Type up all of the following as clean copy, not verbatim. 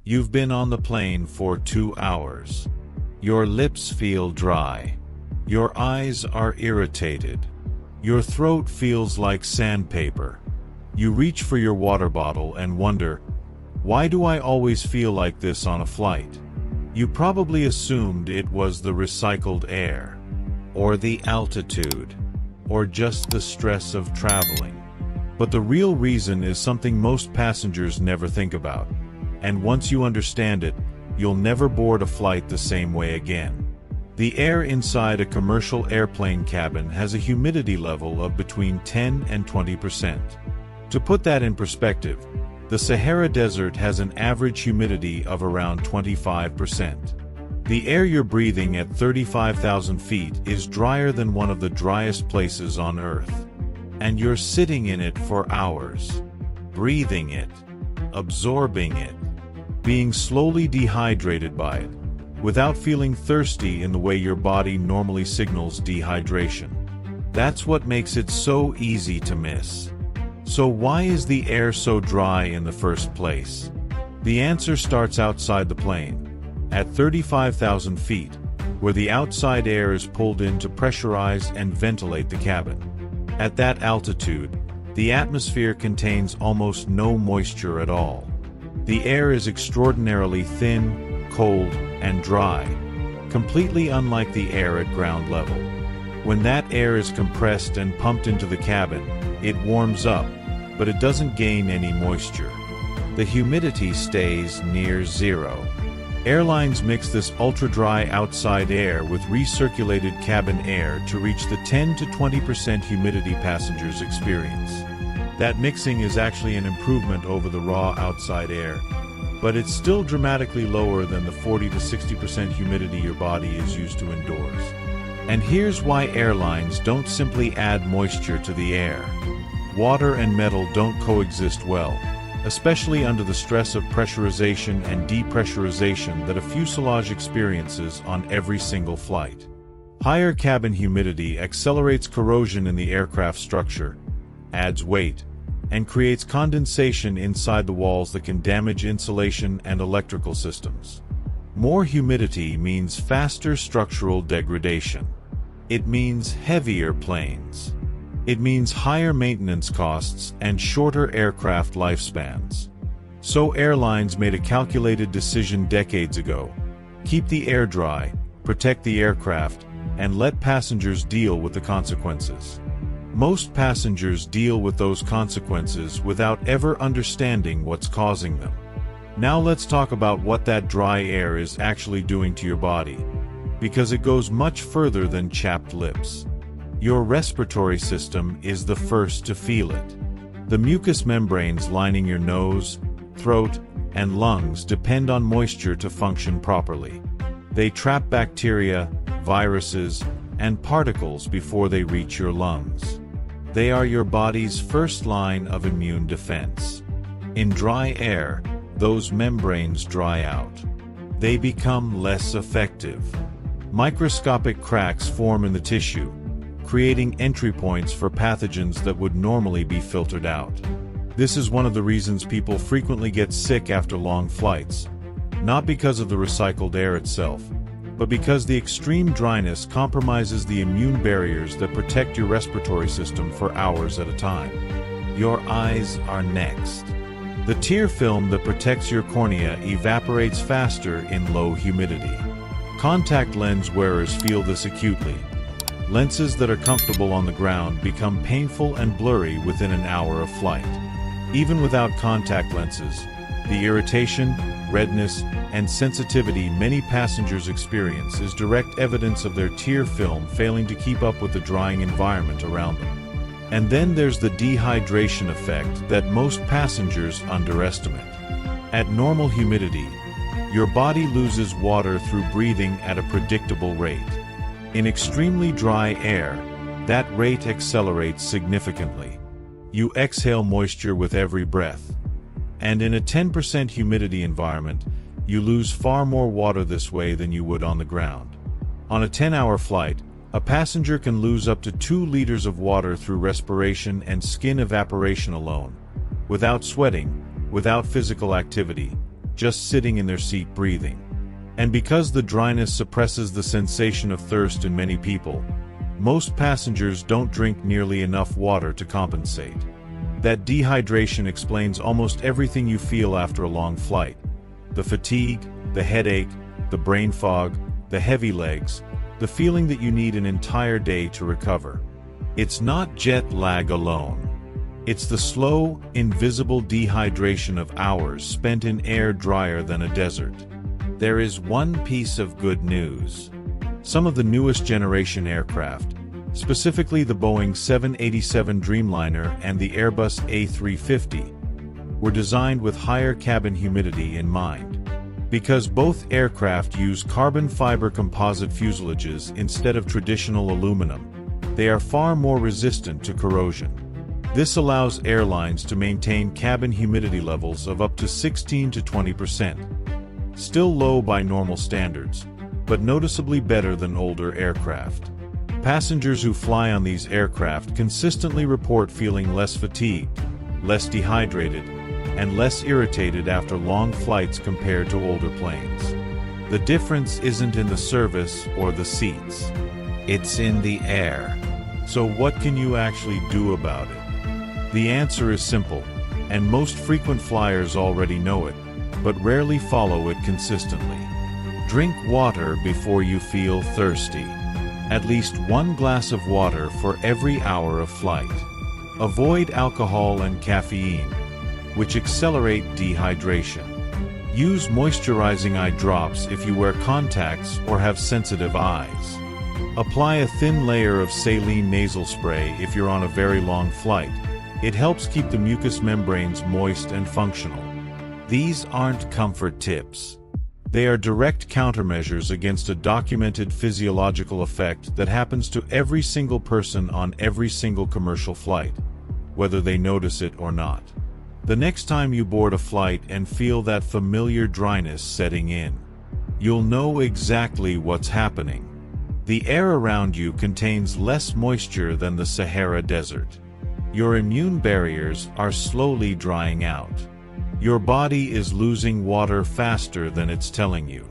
You've been on the plane for 2 hours. Your lips feel dry. Your eyes are irritated. Your throat feels like sandpaper. You reach for your water bottle and wonder, why do I always feel like this on a flight? You probably assumed it was the recycled air, or the altitude, or just the stress of traveling. But the real reason is something most passengers never think about. And once you understand it, you'll never board a flight the same way again. The air inside a commercial airplane cabin has a humidity level of between 10 and 20%. To put that in perspective, the Sahara Desert has an average humidity of around 25%. The air you're breathing at 35,000 feet is drier than one of the driest places on Earth. And you're sitting in it for hours, breathing it, absorbing it, being slowly dehydrated by it, without feeling thirsty in the way your body normally signals dehydration. That's what makes it so easy to miss. So why is the air so dry in the first place? The answer starts outside the plane, at 35,000 feet, where the outside air is pulled in to pressurize and ventilate the cabin. At that altitude, the atmosphere contains almost no moisture at all. The air is extraordinarily thin, cold, and dry, completely unlike the air at ground level. When that air is compressed and pumped into the cabin, it warms up, but it doesn't gain any moisture. The humidity stays near zero. Airlines mix this ultra-dry outside air with recirculated cabin air to reach the 10 to 20% humidity passengers experience. That mixing is actually an improvement over the raw outside air, but it's still dramatically lower than the 40 to 60% humidity your body is used to indoors. And here's why airlines don't simply add moisture to the air. Water and metal don't coexist well, especially under the stress of pressurization and depressurization that a fuselage experiences on every single flight. Higher cabin humidity accelerates corrosion in the aircraft structure, adds weight, and creates condensation inside the walls that can damage insulation and electrical systems. More humidity means faster structural degradation. It means heavier planes. It means higher maintenance costs and shorter aircraft lifespans. So airlines made a calculated decision decades ago: keep the air dry, protect the aircraft, and let passengers deal with the consequences. Most passengers deal with those consequences without ever understanding what's causing them. Now let's talk about what that dry air is actually doing to your body, because it goes much further than chapped lips. Your respiratory system is the first to feel it. The mucous membranes lining your nose, throat, and lungs depend on moisture to function properly. They trap bacteria, viruses, and particles before they reach your lungs. They are your body's first line of immune defense. In dry air, those membranes dry out. They become less effective. Microscopic cracks form in the tissue, creating entry points for pathogens that would normally be filtered out. This is one of the reasons people frequently get sick after long flights, not because of the recycled air itself, but because the extreme dryness compromises the immune barriers that protect your respiratory system for hours at a time. Your eyes are next. The tear film that protects your cornea evaporates faster in low humidity. Contact lens wearers feel this acutely. Lenses that are comfortable on the ground become painful and blurry within an hour of flight. Even without contact lenses, the irritation, redness, and sensitivity many passengers experience is direct evidence of their tear film failing to keep up with the drying environment around them. And then there's the dehydration effect that most passengers underestimate. At normal humidity, your body loses water through breathing at a predictable rate. In extremely dry air, that rate accelerates significantly. You exhale moisture with every breath. And in a 10% humidity environment, you lose far more water this way than you would on the ground. On a 10-hour flight, a passenger can lose up to 2 liters of water through respiration and skin evaporation alone, without sweating, without physical activity, just sitting in their seat breathing. And because the dryness suppresses the sensation of thirst in many people, most passengers don't drink nearly enough water to compensate. That dehydration explains almost everything you feel after a long flight. The fatigue, the headache, the brain fog, the heavy legs, the feeling that you need an entire day to recover. It's not jet lag alone. It's the slow, invisible dehydration of hours spent in air drier than a desert. There is one piece of good news. Some of the newest generation aircraft, specifically the Boeing 787 Dreamliner and the Airbus A350, were designed with higher cabin humidity in mind. Because both aircraft use carbon fiber composite fuselages instead of traditional aluminum, they are far more resistant to corrosion. This allows airlines to maintain cabin humidity levels of up to 16 to 20%. Still low by normal standards, but noticeably better than older aircraft. Passengers who fly on these aircraft consistently report feeling less fatigued, less dehydrated, and less irritated after long flights compared to older planes. The difference isn't in the service or the seats. It's in the air. So what can you actually do about it? The answer is simple, and most frequent flyers already know it, but rarely follow it consistently. Drink water before you feel thirsty. At least 1 glass of water for every hour of flight. Avoid alcohol and caffeine, which accelerate dehydration. Use moisturizing eye drops if you wear contacts or have sensitive eyes. Apply a thin layer of saline nasal spray if you're on a very long flight. It helps keep the mucous membranes moist and functional. These aren't comfort tips. They are direct countermeasures against a documented physiological effect that happens to every single person on every single commercial flight, whether they notice it or not. The next time you board a flight and feel that familiar dryness setting in, you'll know exactly what's happening. The air around you contains less moisture than the Sahara Desert. Your immune barriers are slowly drying out. Your body is losing water faster than it's telling you.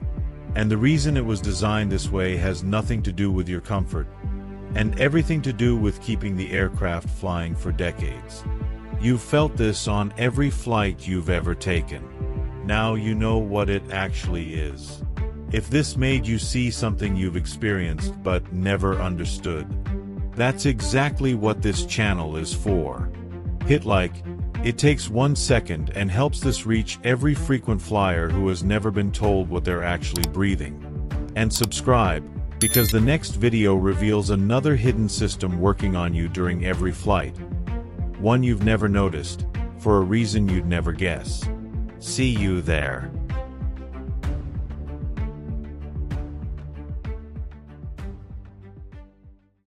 And the reason it was designed this way has nothing to do with your comfort, and everything to do with keeping the aircraft flying for decades. You've felt this on every flight you've ever taken. Now you know what it actually is. If this made you see something you've experienced but never understood, that's exactly what this channel is for. Hit like. It takes 1 second and helps this reach every frequent flyer who has never been told what they're actually breathing. And subscribe, because the next video reveals another hidden system working on you during every flight. One you've never noticed, for a reason you'd never guess. See you there.